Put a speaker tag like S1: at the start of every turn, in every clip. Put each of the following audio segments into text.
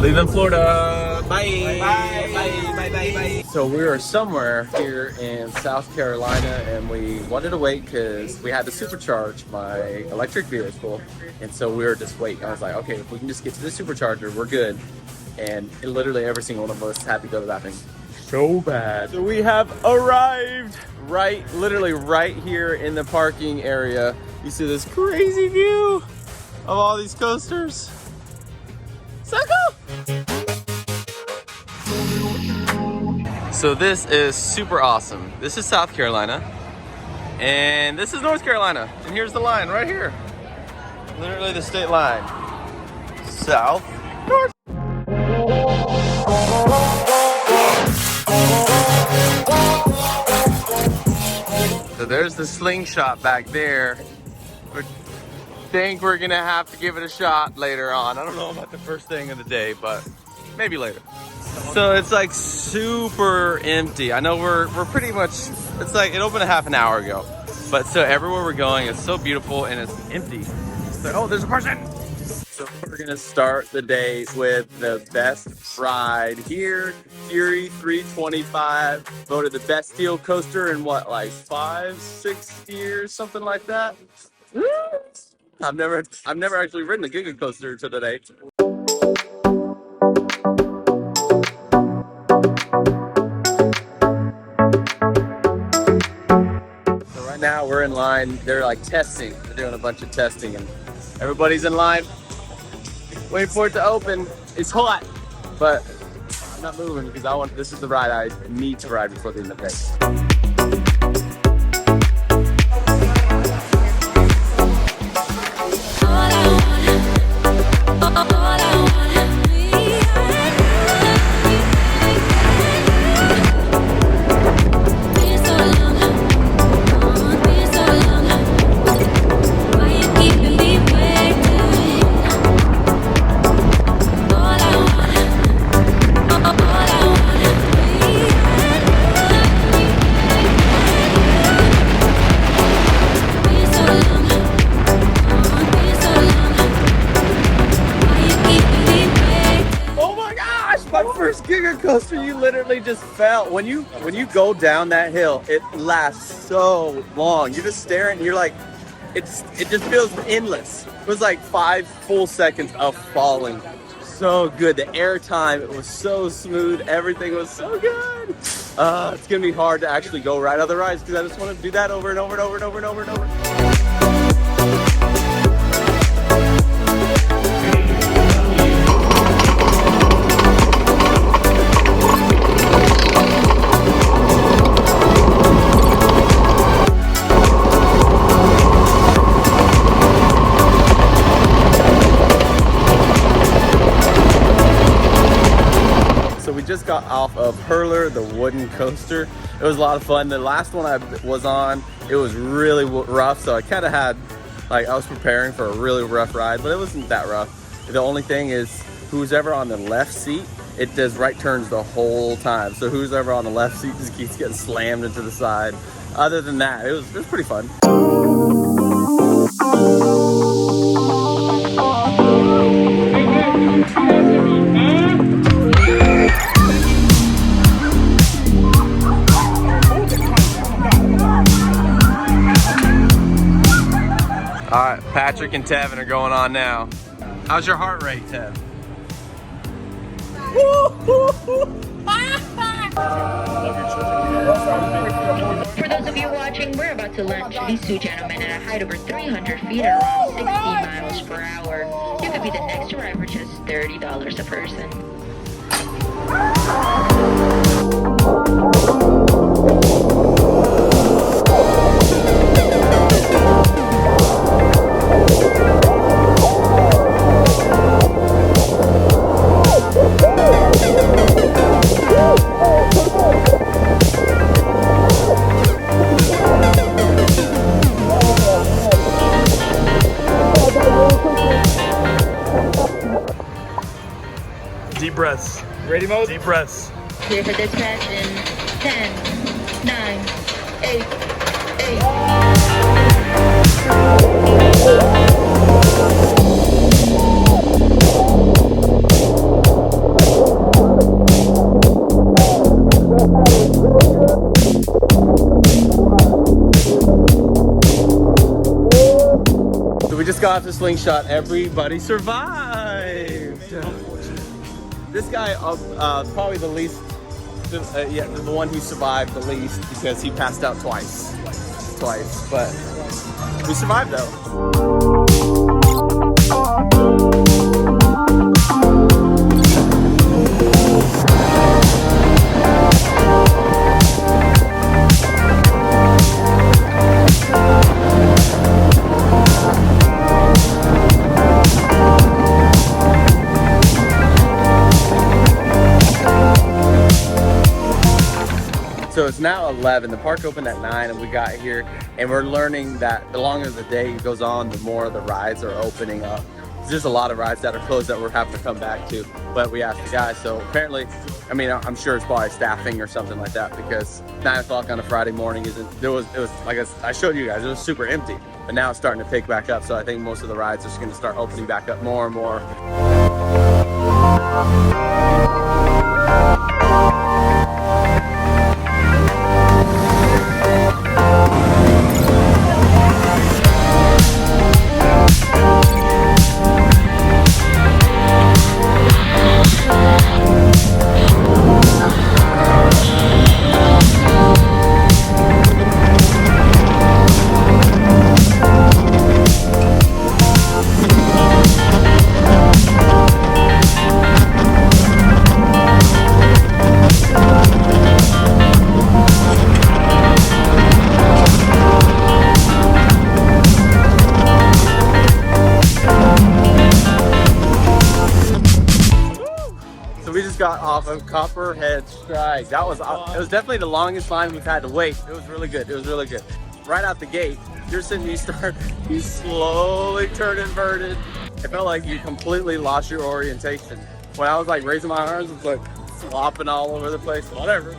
S1: leaving Florida. Bye. Bye. Bye. Bye. Bye. Bye.
S2: So we were somewhere here in South Carolina, and we wanted to wait because we had to supercharge my electric vehicle, and so we were just waiting. I was like, okay, if we can just get to the supercharger, we're good. And literally every single one of us had to go to the bathroom so bad. So we have arrived literally right here in the parking area. You see this crazy view of all these coasters. So cool! So this is super awesome. This is South Carolina, and this is North Carolina. And here's the line right here. Literally the state line. South, North. So there's the Slingshot back there. I think we're gonna have to give it a shot later on. I don't know about the first thing of the day, but maybe later. So it's like super empty. I know we're pretty much, it's like it opened a half an hour ago. But so everywhere we're going is so beautiful and it's empty. So, oh, there's a person. So we're gonna start the day with the best ride here. Fury 325, voted the best steel coaster in what, like 5-6 years, something like that. I've never actually ridden a Giga coaster until today. So right now we're in line. They're like testing. They're doing a bunch of testing, and everybody's in line. Wait for it to open. It's hot, but I'm not moving because this is the ride I need to ride before the end of the day. Giga coaster, you literally just fell. When you go down that hill, it lasts so long. You're just staring, you're like, it just feels endless. It was like 5 full seconds of falling. So good. The air time, it was so smooth. Everything was so good. It's gonna be hard to actually go ride other rides because I just want to do that over and over and over and over and over and over. Just got off of Hurler, the wooden coaster. It was a lot of fun. The last one I was on, it was really rough, so I kind of had, like, I was preparing for a really rough ride, but it wasn't that rough. The only thing is, who's ever on the left seat, it does right turns the whole time. So who's ever on the left seat just keeps getting slammed into the side. Other than that, it was pretty fun. All right, Patrick and Tevin are going on now. How's your heart rate, Tev?
S3: For those of you watching, we're about to launch these two gentlemen at a height over 300 feet at around 60 miles per hour. You could be the next to ride for just $30 a person.
S1: Deep breaths. Ready mode? Deep breaths.
S3: Clear for dispatch in 10, 9, 8, 8.
S2: got the Slingshot. Everybody survived. This guy, probably the least, yeah, the one who survived the least because he passed out twice. But we survived though. So it's now 11, the park opened at 9 and we got here and we're learning that the longer the day goes on, the more the rides are opening up. There's a lot of rides that are closed that we'll have to come back to, but we asked the guys, so apparently, I mean, I'm sure it's probably staffing or something like that because 9 o'clock on a Friday morning it was like I showed you guys, it was super empty, but now it's starting to pick back up, so I think most of the rides are just gonna start opening back up more and more. Got off of Copperhead Strike. It was definitely the longest line we've had to wait. It was really good. Right out the gate, you're sitting, you slowly turn inverted. It felt like you completely lost your orientation. When I was like raising my arms, it was like flopping all over the place, whatever.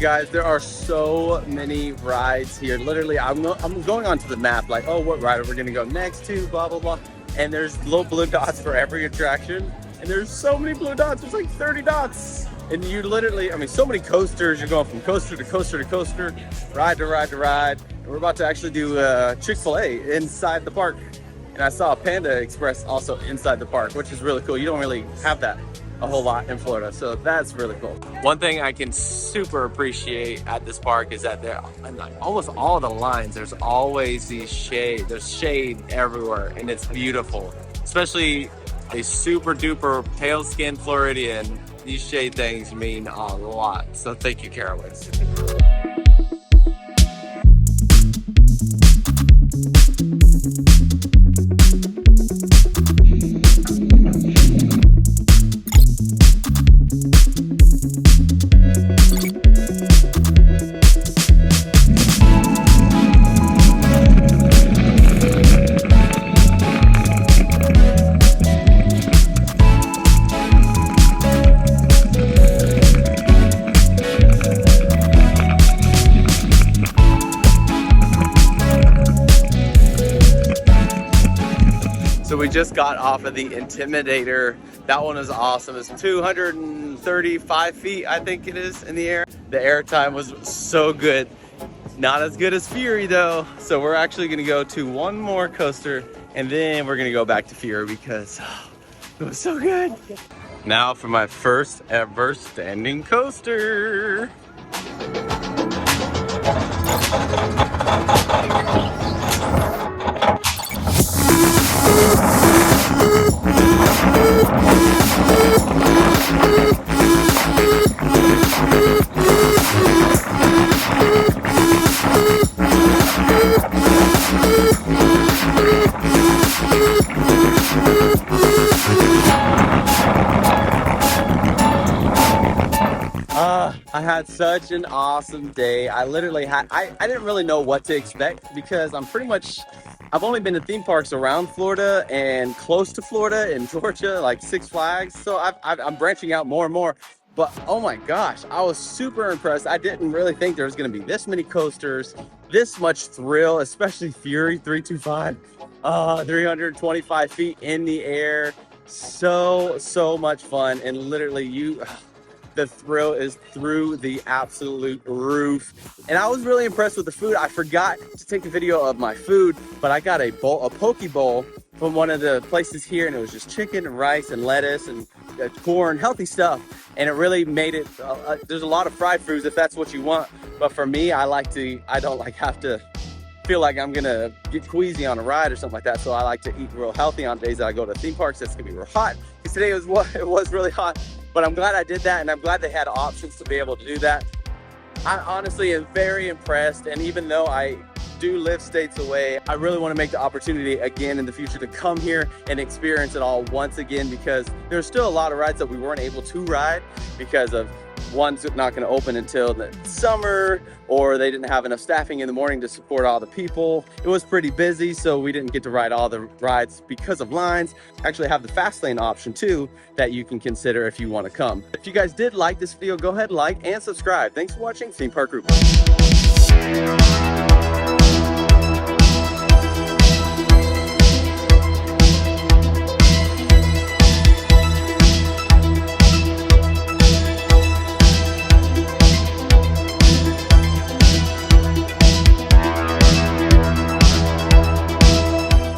S2: Guys, there are so many rides here. Literally, I'm going onto the map like, oh, what ride are we gonna go next to, blah blah blah, and there's little blue dots for every attraction, and there's so many blue dots. There's like 30 dots, and you literally, I mean, so many coasters. You're going from coaster to coaster to coaster, ride to ride to ride, and we're about to actually do Chick-fil-A inside the park, and I saw a Panda Express also inside the park, which is really cool. You don't really have that a whole lot in Florida, so that's really cool. One thing I can super appreciate at this park is that there, almost all the lines, there's always these shade. There's shade everywhere, and it's beautiful. Especially a super duper pale skinned Floridian, these shade things mean a lot. So thank you, Carowinds. We just got off of the Intimidator. That one was awesome. It's 235 feet, I think it is, in the air. The air time was so good. Not as good as Fury though. So we're actually gonna go to one more coaster and then we're gonna go back to Fury because it was so good. Now for my first ever standing coaster. I had such an awesome day. I literally had, I didn't really know what to expect because I've only been to theme parks around Florida and close to Florida in Georgia, like Six Flags. So I'm branching out more and more. But oh my gosh, I was super impressed. I didn't really think there was going to be this many coasters, this much thrill, especially Fury 325, 325 feet in the air. So much fun. And literally the thrill is through the absolute roof. And I was really impressed with the food. I forgot to take a video of my food, but I got a poke bowl from one of the places here, and it was just chicken and rice and lettuce and corn, healthy stuff. And it really made it, there's a lot of fried foods if that's what you want. But for me, I don't like have to feel like I'm gonna get queasy on a ride or something like that. So I like to eat real healthy on days that I go to theme parks. That's gonna be real hot. Because today it was really hot. But I'm glad I did that, and I'm glad they had options to be able to do that. I honestly am very impressed, and even though I do live states away, I really want to make the opportunity again in the future to come here and experience it all once again, because there's still a lot of rides that we weren't able to ride because of one's not going to open until the summer, or they didn't have enough staffing in the morning to support all the people. It was pretty busy, so we didn't get to ride all the rides because of lines. Actually have the fast lane option too that you can consider if you want to come. If you guys did like this video, go ahead, like and subscribe. Thanks for watching Theme Park Groupie.